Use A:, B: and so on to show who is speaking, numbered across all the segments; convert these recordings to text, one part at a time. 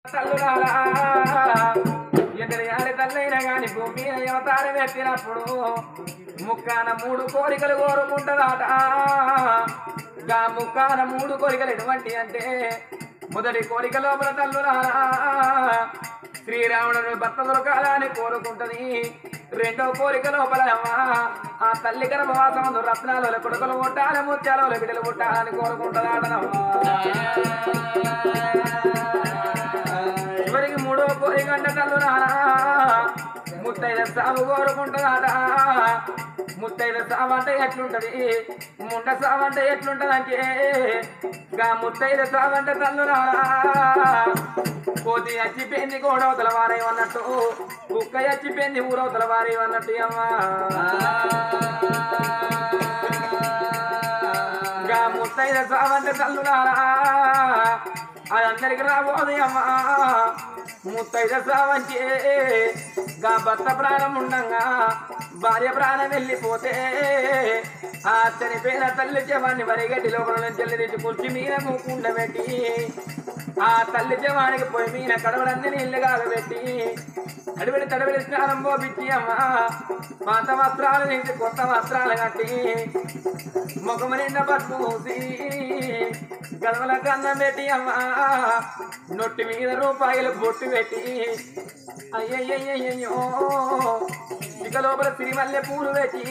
A: తల్లులారా ఎదురు యాడి తల్లైనా గాని భూమి అవతారం ఎత్తినప్పుడు ముక్కాన మూడు కోరికలు కోరుకుంటుందట. గా ముక్కాన మూడు కోరికలు ఎటువంటి అంటే మొదటి కోరిక లోపల తల్లులారా శ్రీరాముడు భర్త దొరకాలని కోరుకుంటది. రెండో కోరిక లోపల ఆ తల్లి గర్భవాసమందు రత్నాల కొడుకులు పుట్టాలి, ముత్యాల బిడ్డలు పుట్టాలని కోరుకుంటుందాటనమ్మా. చివరికి మూడో కోరికంట తల్లులారా ముత్తైద సాగు కోరుకుంటుందట. ముత్తైద సాగు అంటే ఎట్లుంటది, ముండ సాగు అంటే ఎట్లుంటది అంటే గా ముత్తైద సాగు అంటే తల్లులారా కోతి చచ్చిపోయింది గోడవతల వారే అన్నట్టు, కుక్క చచ్చిపోయింది ఊరవతల వారే అన్నట్టు అమ్మా. గా ముత్తైద సాగు అంటే తల్లులారా అది అందరికి రాబోదు అమ్మా. ముత్తైద సావంటే గా భర్త ప్రాణం ఉండంగా భార్య ప్రాణం వెళ్ళిపోతే ఆ చనిపోయిన తల్లి చెవాన్ని వరిగడ్డి లోపల నుంచి తెచ్చి కుర్చి మీద మూకుండబెట్టి ఆ తల్లి చెవానికి పోయి మీద కడవలన్నీ నీళ్ళు కాగబెట్టి అడివిడి తడివిడి స్నానం పోపించి అమ్మా పాత వస్త్రాలు తీసి కొత్త వస్త్రాలు కట్టి ముఖము నిండా పసుపు మూసి గడవల కన్నం పెట్టి అమ్మా నొట్టి మీద రూపాయలు బొట్టు పెట్టి అయ్యయ్యో ఇక లోపల సిరిమల్లె పూలు పెట్టి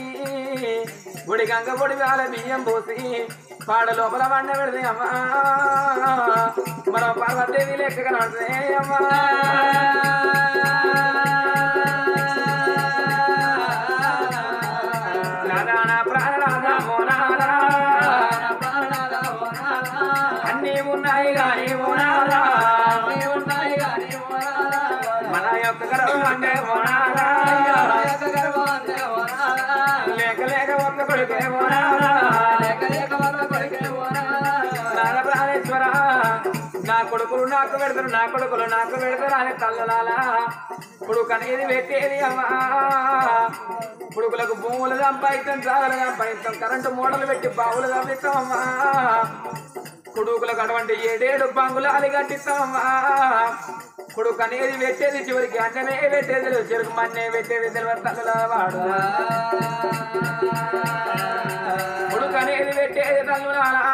A: గుడి గంగ గుడి వేల బియ్యం పోసి పాడ లోపల వండ పెడితే అమ్మా మనం పార్వతీదేవి లెక్క కనబడితే అమ్మా. అన్నీ ఉన్నాయి కానీ ఓనారా, మన యొక్క గర్వం అంటే ఓనారా, లేక లేక ఒక్క కొడుకే ఓనారా, ప్రాణేశ్వర నా కొడుకులు నాకు పెడతారు, నా కొడుకులు నాకు పెడతారు అని తల్లలాలా కొడుకు అనేది పెట్టేది అమ్మా. కొడుకులకు భూములు సంపాదిస్తాం, సాగలు సంపాదిస్తాం, కరెంటు మూటలు పెట్టి బావులు సంపిస్తామమ్మా. కొడుకులకు అటువంటి 7 బంగుళాలు కట్టిస్తామమ్మా. కొడుకు అనేది పెట్టేది చివరికి అన్ననే పెట్టేది చెరుకు మన్నే పెట్టేది తెలియదు తల్లుల వాడు. కొడుకు అనేది పెట్టేది తల్లులాలా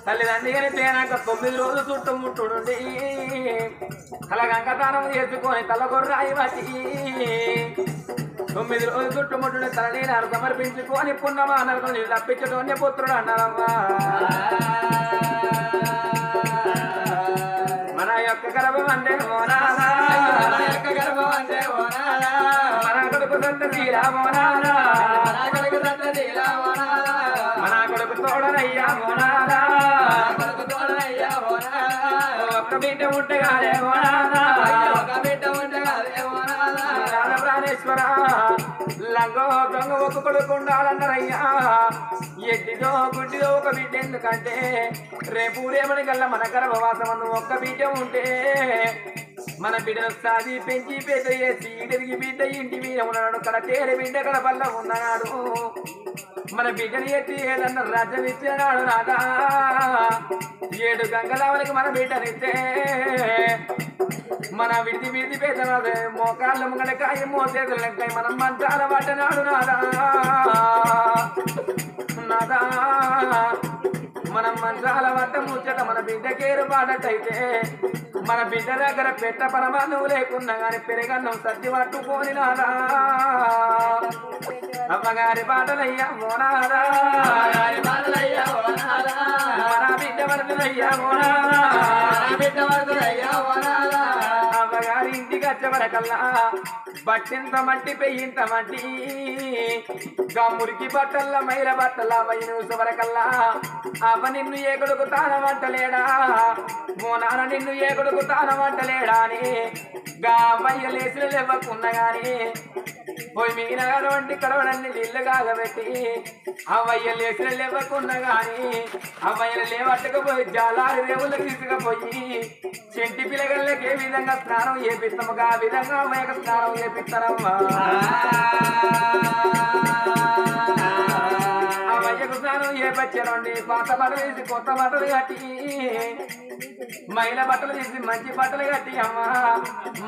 A: తల్లిదండ్రి తేనాక 9 రోజులు చుట్టుముట్టుడుండి తలగంకతానం చేసుకొని తలగొర్రాయి వచ్చి 9 రోజులు చుట్టుముట్టుని తలనీనారు సమర్పించుకొని పున్నమా నరకం తప్పించటోనే పుత్రుడు అన్నారమ్మా. మన యొక్క గర్భం అంటే మోనాలా, మన కొడుకు సొంత తీరా మోనాలా, మన కొడుకు తోడనయ్యా మోనాలా, ఒక్క బిడ్డ ఉంటగానే మోనాలా, ప్రాణేశ్వర లంగో దొంగ ఒక కొడుకు ఉండాలన్నారయ్యా. ఎడ్డిదో గుడ్డిదో ఒక బిడ్డ ఎందుకంటే రేపు రేపటి కల్లా మన గర్భవాసమందు ఒక్క బిడ్డ ఉంటే మన బిడ్డను సాది పెంచి పెద్ద చేసి తిరిగి బిడ్డ ఇంటి మీద ఉన్నాడు, కడ తేరి బిడ్డ కడ పల్ల ఉన్నాడు. మన బిడ్డని ఎత్తి ఏదన్నా రాజ్యం ఇచ్చినాడు రాదా. 7 గంగలావలకి మన బిడ్డనిస్తే మన విడిది విడిది పేదనాడు మోకాళ్ళ ముంగడకాయ మోసేతుల లెక్కాయ మనం మంచాల పట్టనాడు నాదా. నాదా మనం మంచాల పట్ట ముచ్చట మన బిడ్డకేరు పాడటైతే మన బిడ్డ దగ్గర పెట్ట పరమాణువు లేకున్నా గాని పెరగన్నం సర్ది పట్టుకోని నాదా. అమ్మగారి పాటలయ్యా మోనాదా, మన బిడ్డ వరదలయ్యా మోనాదా, అమ్మగారి ఇంటికి వచ్చవరకల్లా బట్టింత మట్టి పెయ్యింత మట్టి గా మురికి బట్టల్ల మైల బట్టల వైనూసు వరకల్లా అవ్వ నిన్ను ఏ కొడుకు తానమంటలేడా, మోనాన నిన్ను ఏ కొడుకు తానమంటలేడా అని గా అవ్వయ్య లేసులు లేవకున్నా గాని పోయి మీనటువంటి కడవడన్ని నీళ్లు కాగబెట్టి అవ్వయ్య లేసులు లేవకున్నా గాని అవ్వయ్యలు లేవట్టుకపోయి జాలారి రేవులకు తీసుకుపోయి చెంటి పిల్లగల్లకి ఏ విధంగా స్నానం చేపిస్తాముగా ఆ విధంగా అమ్మాయికి స్నానం చేపిస్తారమ్మా. అవ్వయ్యకు స్నానం వచ్చానండి పాత బట్టలు తీసి కొత్త బట్టలు కట్టి మైల బట్టలు తీసి మంచి బట్టలు కట్టి అమ్మ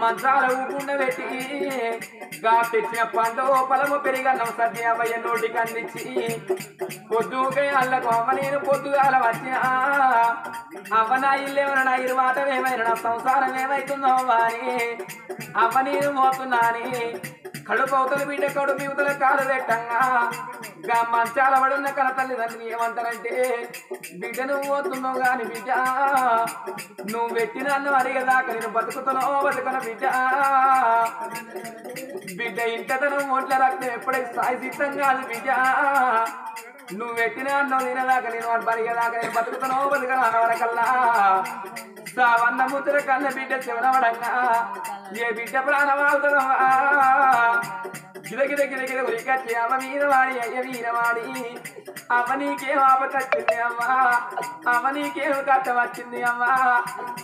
A: మంచాల ఊకుండా పెట్టి గా తెచ్చిన పండు పొలము పెరిగన్నం సత్య అవ్వయ్య నోటికి అందించి పొద్దుకే అల్లకు అమ్మ నేను పొద్దుగాల వచ్చిన అవ్వ నా ఇల్లు ఏమైనా నా ఇరువాటం ఏమైనా నా సంసారం ఏమైతుందో అని అవ్వ నేను మోతున్నాని కడుపు అవతల బిడ్డ కడుపు యువతల కాలు పెట్టంగా గా మంచాల పడున్న కన తల్లిదండ్రులు ఏమంటారంటే బిడ్డ నువ్వు పోతున్నావు గాని బిడ్డ నువ్వు పెట్టిన అన్నం అడిగేదాకా నేను బతుకుతున్నావు బతుకున్న బిడ్డ బిడ్డ ఇంటతనం ఒంట్ల రక్తం ఎప్పుడైతే స్థాయి సిద్ధం కాదు బిడ్డ నువ్వు పెట్టిన అన్నం తినదాకా నేను వాడు పరిగేదాకా నేను బతుకుతున్నావు బతుకను అనవరకల్లా సావన్న ముద్ర కన్న బిడ్డ శివనవడంగా ఏ బిడ్డ ప్రాణమావుతుందమ్మా గిద ఉరికచ్చి అమ్మ వీరవాడి అయ్య వీరవాడి అమ్మ నీకేం ఆపతొచ్చింది అమ్మా అమ్మ నీకేం కష్టం వచ్చింది అమ్మా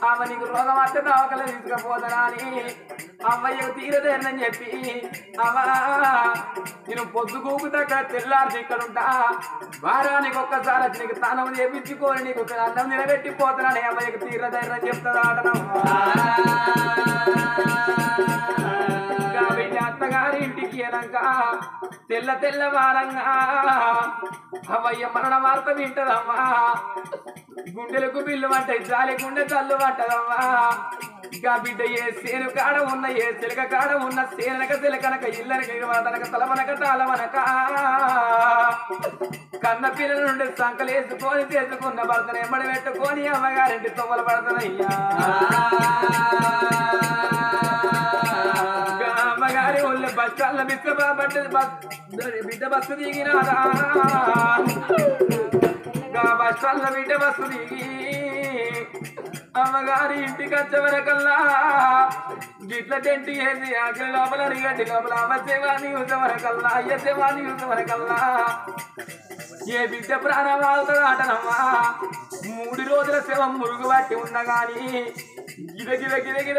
A: అమ్మ నీకు రోగం వస్తే దవకలు తీసుకుపోతానా అని అమ్మయ్యకు తీరదేనని చెప్పి అమ్మా నేను పొద్దు కూకుతా తెల్లారి ఇక్కడ ఉంటా వారానికి ఒక్కసారి వచ్చి నీకు స్నానం చేపించుకొని నీకు అన్నం నిలబెట్టిపోతానని అమ్మయ్యకు తీరదేనని చెప్తుందా అత్తగారి ఇంటికి అనక తెల్లవారంగా అవ్వయ్య మరణ వార్త వింటదమ్మా గుండెలకు బిల్లు పట్టాయి జాలి గుండె చల్లు పట్టదమ్మా ఇంకా బిడ్డ ఏ సేను కాడ ఉన్న ఏ చిలక కాడ ఉన్న సేనక చిలకనక ఇల్లనక తనక తలవనక తాళవనక కన్న పిల్లల నుండి సంకలేసుకొని చేసుకున్న భర్తను ఎమ్మడి పెట్టుకొని అమ్మగారింటి తొవ్వలు పడతానయ్యా అమ్మగారి ఒళ్ళు బస్టాల బిడ్డ బస్సు దిగినారా బస్టాల బిడ్డ బస్సు దిగి అమ్మగారి ఇంటికి వచ్చేవరకల్లా గిట్ల టెంటి వేసి ఆకలి లోపల అడిగండి లోపల అమ్మ సేవాన్ని చూసేవరకల్లా అయ్య సేవాన్ని చూసేవరకల్లా ఏ బిడ్డ ప్రాణం అవుతుంది ఆటనమ్మా 3 రోజుల శవం మురుగు పట్టి ఉన్నగాని గిద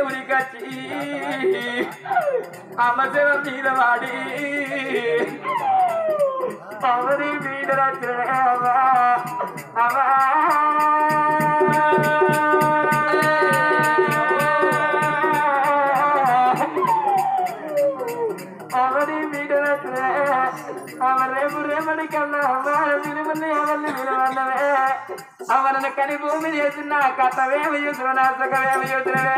A: ఉరికచ్చి అమ్మ శవం మీద వాడి అవరి బీడ రచనవా అవా అవరి బీడ రచన రేపు రేపటి కన్నా విలువల్ని ఎవరిని విలువన్నవే అవన కని భూమి చేసిన కథవేమి యుద్ధ నాశకవేమి యుద్ధవే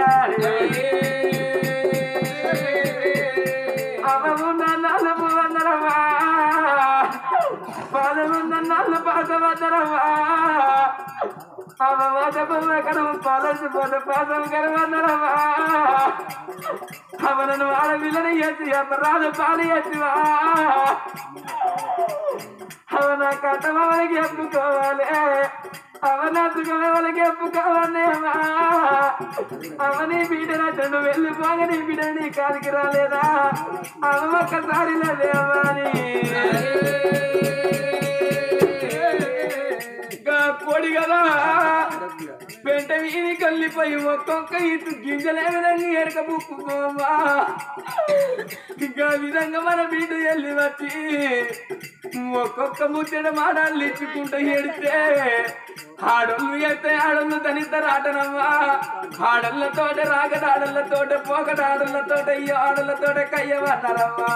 A: అవము నన్నము వందరవా పాదము నన్ను పాద వందరవా అవకరం పాలసిపోతే పాదం కరవందరవా అవనను ఆడపిల్లని ఎత్తి రాజు పాలు ఎత్తివా అవన కట్టమవలకి ఎప్పుకోవాలి అవన సుఖమవలకి ఎప్పుకోవాలేమా అవని బీడనట్టు వెళ్ళిపోగా నీ బిడ్డ నీ కాడికి రాలేదా అవ ఒక్కసారి లేదేమా అని కోడి కదా పెంట వీధి కల్లిపోయి ఒక్కొక్క ఇటు గింజలే విధంగా ఎరక బుక్కుకోమా ఇంకా విధంగా మన బిడ్డ వెళ్ళి వచ్చి ఒక్కొక్క ముచ్చట మాటలు ఇచ్చుకుంటూ ఏడితే ఆడోళ్ళు ఎత్తే ఆడోళ్ళు తనిద్దరు ఆటనమ్మా ఆడళ్ళతోట రాగడాడళ్ళతోట పోకడాడళ్ళతోట ఈ ఆడళ్ళతోట కయ్యమన్నారమ్మా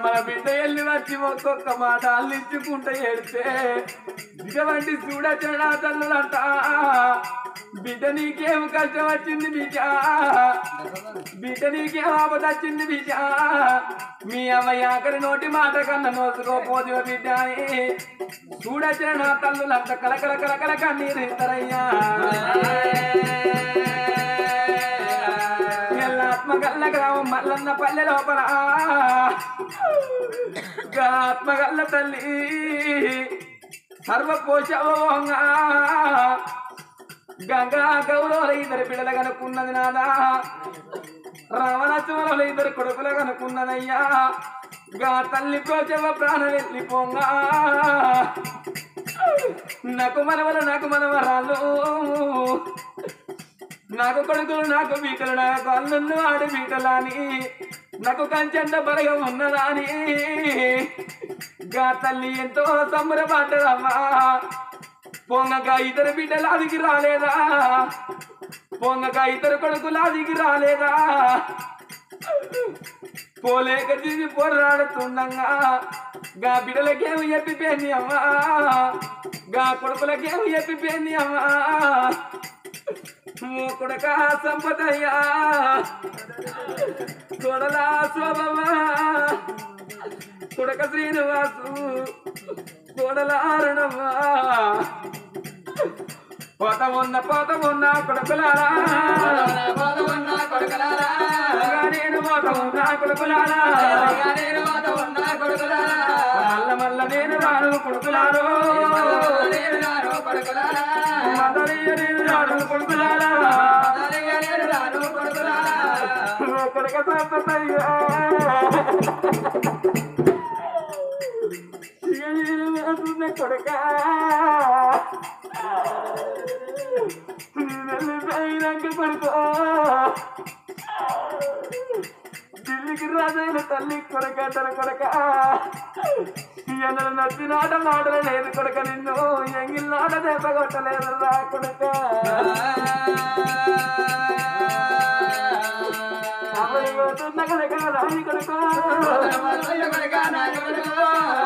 A: మన బిడ్డ వెళ్ళి వచ్చి ఒక్కొక్క మాట అల్లించుకుంటూ ఏడితే ఇటువంటి చూడొచ్చిన తల్లులంట బిడ్డ నీకేం కష్టం వచ్చింది బిడ్డ బిడ్డ నీకేం ఆపద వచ్చింది బిడ్డ మీ అమ్మాయి ఆఖరి నోటి మాట కన్నా నోసుకోపోదు బిడ్డ అని చూడొచ్చిన తల్లులంట కలకల కలకల కన్నీరు ఇస్తారయ్యా ఆత్మగల్ల గ్రామం మల్లన్న పల్లె లోపల ఆత్మగల్ల తల్లి సర్వపోషంగా గంగా గౌరవుల 2 పిల్లలు కనుక్కున్నది నాదా రావణాచుల 2 కొడుకులు కనుక్కున్నదయ్యా గా తల్లి పోషవ ప్రాణం వెళ్ళిపోంగా నాకు మనవరాలు నాకు కొడుకులు నాకు బీటలు నాకు అల్లుళ్ళు ఆడి బీటలని నాకు కంచెంత బలగం ఉన్నదాని గా తల్లి ఎంతో సంబరపడ్డదమ్మా పొంగగా ఇతర బిడ్డలు అదికి రాలేదా పొంగగా ఇతర కొడుకులు అదికి రాలేదా పోలేక తీసి పోరాడుతుండగా గా బిడ్డలకేమి చెప్పిపోయింది అమ్మా గా కొడుకులకేమి చెప్పిపోయింది అమ్మా కొడక సంపదయ్యా కొడలా శోభమా కొడక శ్రీనివాసు కొడలారణమ్మా పోత ఉన్న కొడుకులారా నేను పోత ఉన్న కొడుకులారా మల్ల నేను రాను కొడుకులారో మదరయ్య నేను రాను కొడుకులారా కొడుక సంపదయ్యా కొడుక కొడుకో ఢిల్లీకి రాజైన తల్లి కొడక తన కొడక ఎన్నలు నచ్చినాట మాటలు లేదు కొడక నిన్ను ఎంగిల్లాట దెబ్బ కొట్టలేదు రా కొడక పోతున్న కొడక రాని కొడుకో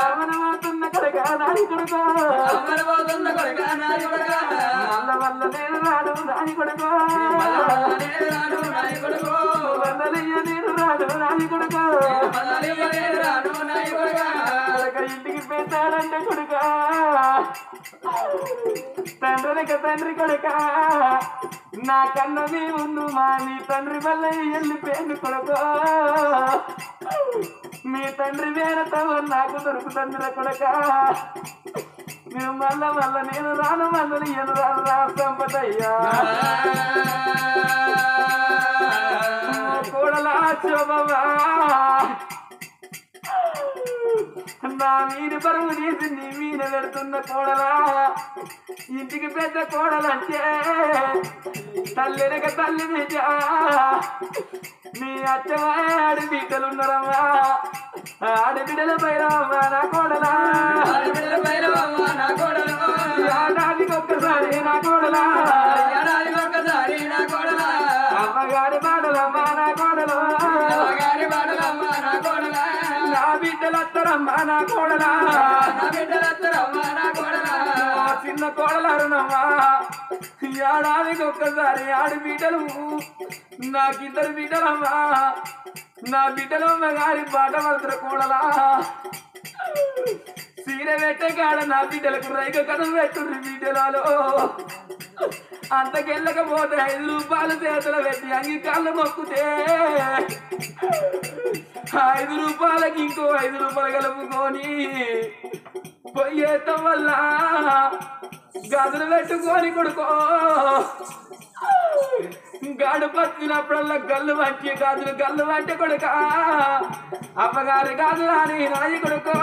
A: అవనమవుతున్న కొడక రాని కొడుకో వల్ల నేను రాను రాని కొడుకో వల్లయ్య నేను రాను రాని కొడుకో ఇంటికి పెట్టాడంటే కొడుక తండ్రి కొడుక నా కన్న మీ ముందు మా నీ తండ్రి వల్ల వెళ్ళిపోయింది కొడుకో మీ తండ్రి వేరతో నాకు దొరుకుతుంది కొడుక నేను మళ్ళా నేను రాను మళ్ళీ నేను రాను రా సంపదయ్యా కోడలా శోభమా నా మీది పరువు తీసి నీ మీద పెడుతున్న కోడలా ఇంటికి పెద్ద కోడలంటే తల్లినక తల్లి బిడ్డ నీ అచ్చమా ఆడబిడ్డలున్నారమ్మా ఆడబిడ్డల పైరమ్మా నా కోడలా ఏడాదికి ఒక్కసారి నా కోడలా అమ్మగారి పాటలమ్మా నా కోడలు నా బిడ్డలత్తరమ్మా నా కోడలా చిన్న కోడలరునమ్మా ఏడాదికి ఒక్కసారి ఆడబిడ్డలు నాకిద్దరు బిడ్డలమ్మా నా బిడ్డలమ్మ గారి పాట పడుతున్న కోడలా సీర పెట్టే కాడ నా బిడ్డలకు రైక కథం పెట్టుండ్రి బిడ్డలలో అంతకెళ్ళకపోతే 5 రూపాయలు చేతులు పెట్టి అంగీకాళ్ళు మొక్కుతే 5 రూపాయలకి ఇంకో 5 రూపాయలు కలుపుకొని పొయ్యేతం వల్ల గదులు పెట్టుకొని కొడుకో గాడు పట్టినప్పుడల్లా గల్లు పట్టి గల్లు పట్టి కొడుక అమ్మగారి గాజులాని నాయి కొడుకో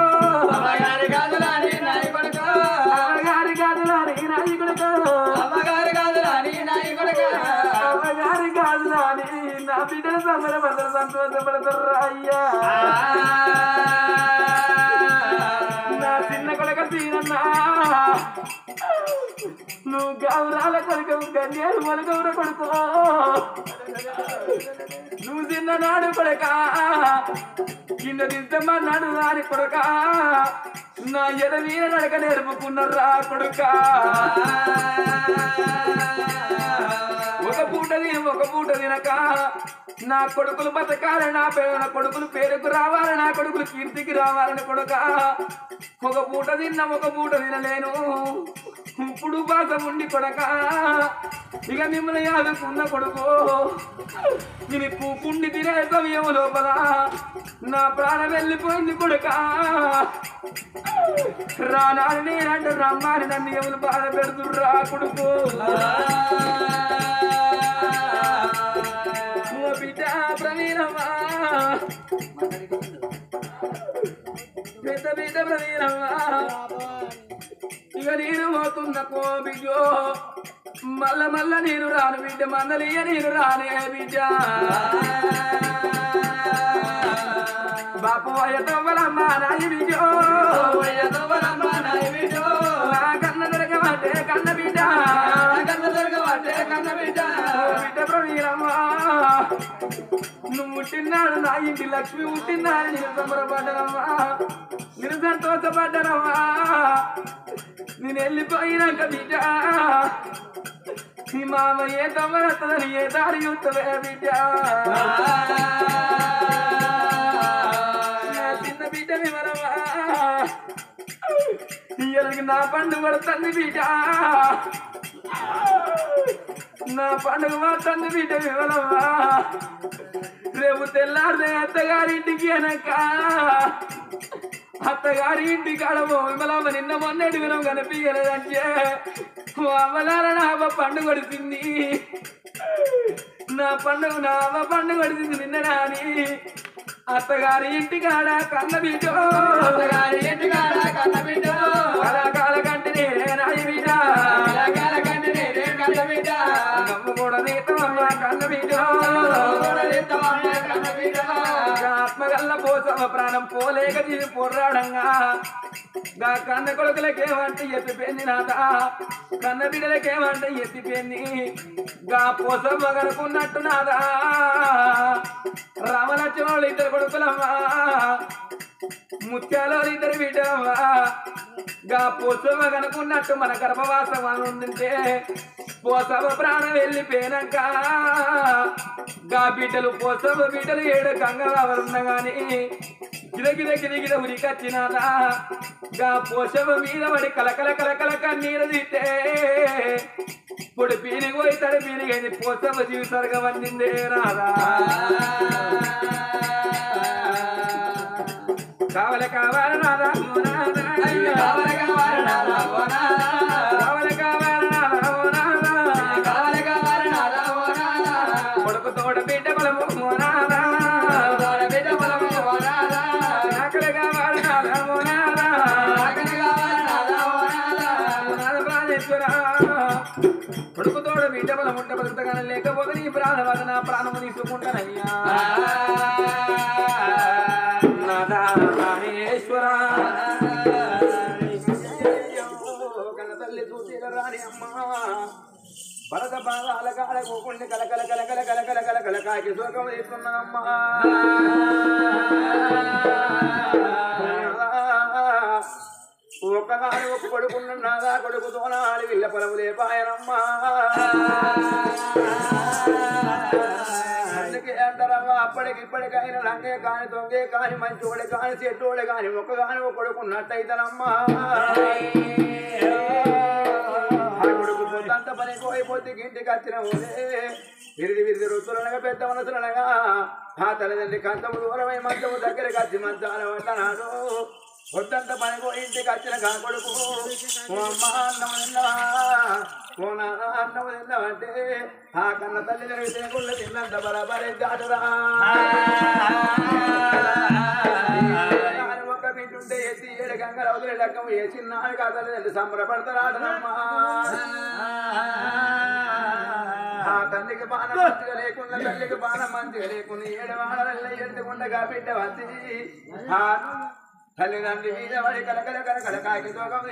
A: అమ్మగారి గాజులాని నాయి కొడుకో అమ్మగారి గాజులాని నాయి కొడుకో అమ్మగారి గాజులాని నాయి కొడుకో అమ్మగారి గాజులాని నా బిడ్డ సంబరపడతారు సంతోషపడతారు అయ్యా నా చిన్న కొడుక తీరన్నా నువ్వు గౌరాల కొడుకు గన్యాలు మొలగౌర కొడుకో నువ్వు చిన్ననాడు కొడక కింద దిద్దమ్మన్నాడు రాని కొడక నా ఎద వీర నడక నేర్పుకున్నారా కొడుక ఒక పూట తినక నా కొడుకులు బతకాలి నా కొడుకులు పేరుకు రావాలి నా కొడుకులు కీర్తికి రావాలని కొడుక ఒక పూట తినలేను ఇప్పుడు బాధ ఉండి కొడక ఇక మిమ్మల్ని ఆదుకున్న కొడుకు నేను కూకుండి తినే సమయం లోపల నా ప్రాణం వెళ్ళిపోయింది కొడుక రానాడు నేనంటే రమ్మాని నన్ను ఎవరు బాధ పెడుతుర్రా కొడుకు బిడ్డ ప్రవీణమ్మా పెద్ద బిడ్డ ప్రవీణమ్మా ఇక నేను పోతున్న బిడ్డో మల్ల నేను రాను బిడ్డ మందలియ నేను రానే బిడ్డ బాపు అయ్యతోవలమ్మ నాయి బిడ్డో కన్న దొరకబట్టే కన్న బిడ్డ బిడ్డ ప్రవీరమ్మ నువ్వు పుట్టినాడు నా ఇంటి లక్ష్మి పుట్టినాడు నేను సంబరపడ్డానమ్మా నేను సంతోషపడ్డానమ్మా నేను వెళ్ళిపోయినాక బిడ్డ నీ మామ ఏ తమ్మని ఏ దారి చూస్తవే బిడ్డ చిన్న బిడ్డ వివరమా ఇయ్యలకి నా పండుగ పడుతుంది బిడ్డ నా పండుగ మాత్రం బిడ్డ వివరమా రేపు తెల్లారితే అత్తగారింటికి అనక అత్తగారి ఇంటికి కాడమో విమలమ్మ నిన్న మొన్న అడుగునం కనిపించలేదంటే అమ్మలార నా అవ్వ పండుగ కొడుతుంది నా అవ్వ పండుగ కొడుతుంది నిన్న రాని అత్తగారి ఇంటికాడ కన్న బిడ్డ అత్తగారి ఇంటికాడ కన్న బిడ్డ కళాకాల కంటే నేనే నాయి బిడ్డ కళాకాల కంటే నేనే కన్న బిడ్డ నమ్ము కూడా నీతమమ్మ కన్న బిడ్డ ఆత్మగల్ల పోసమ ప్రాణం పోలేక జీవి పోరాడంగా గా కన్న కొడుకులకేమంటే ఎత్తిపోయింది నాద కన్న బిడ్డలకేమంటే ఎత్తిపోయింది గా పోసమ్మ కనుకున్నట్టు నాదా రామలక్ష్మణులు ఇద్దరు కొడుకులమ్మా ముత్యాలు ఇద్దరు బిడ్డలమ్మా గా పోసమ్మ కనుకున్నట్టు మన గర్భవాసం అని ఉందంటే పోసమ్మ ప్రాణం వెళ్ళిపోయినాక గా బిడ్డలు పోసమ్మ బిడ్డలు ఏడు గంగవారున్నా గాని గిరగిర ఉరికొచ్చినాదా గా పోసమ్మ మీద పడి కలకల కన్నీరు తీస్తే ఇప్పుడు పీరికి పోయి తడి పీరిగైంది పోసమ్మ జీవితాలుగా వండిందే రాదా కావలి కావాలి నాదా కావలి కావాలి నాదా కొడుకు తోడ బిడ్డ బలము మోనాదా బిడ్డ బలము మోనాదా ఆకలి కావాలి నాదా మోనాదా ఆకలి కావాలి నాదా మోనాదా ప్రాణేశ్వర కొడుకు తోడ బిడ్డ బలం ఉంటే బతుకుతాగానే లేకపోతే నీ ప్రాణవాద నా ప్రాణము తీసుకుంటానయ్యా నాదా ప్రాణేశ్వర కన్న తల్లి చూసి రాని అమ్మా భరత బాధాల కాడకోకుండా కలకల కాకి శోకం వేస్తున్నానమ్మా ఒక్కగాని ఒక్క కొడుకున్నాదా కొడుకుతో నాడు విల్ల పొలము లేపాయనమ్మా అందుకే అంటారమ్మా అప్పటికిప్పటికైనా రంగే కాని దొంగే కాని మంచోడే కాని చెట్టోడే కాని ఒక్కగాని ఒక కొడుకున్నట్టయితేనమ్మా కొడుకు పొద్దంత పని పోయిపోతే ఇంటికి వచ్చిన విరిది రుతులనగా పెద్ద మనసులనగా ఆ తల్లిదండ్రి కంతము దూరమై మంచము దగ్గరికి వచ్చి మంచాల పడ్డనాడు పొద్దంత పని పోయి ఇంటికి వచ్చిన కా కొడుకు ఓ అమ్మ అన్నము తిన్నావా ఓ నాన్న అన్నము తిన్నావంటే ఆ కన్న తల్లి తిరుగుతున్న తిన్నంత బలబరే దాటరా ఒక బిడ్డుంటే ఎత్తి ఏడు గంగలు అవతలి లెక్కము ఏ చిన్న కాదల్లి సంబరపడతారాడనమ్మా ఆ తండ్రికి బాణం మంచిగా లేకుండా తల్లికి బాణం మంచిగా లేకుండా 7 వాడల ఎత్తుకుండగా బిడ్డ వచ్చి తల్లిదండ్రి మీద పడి కలకల కాకి తోకం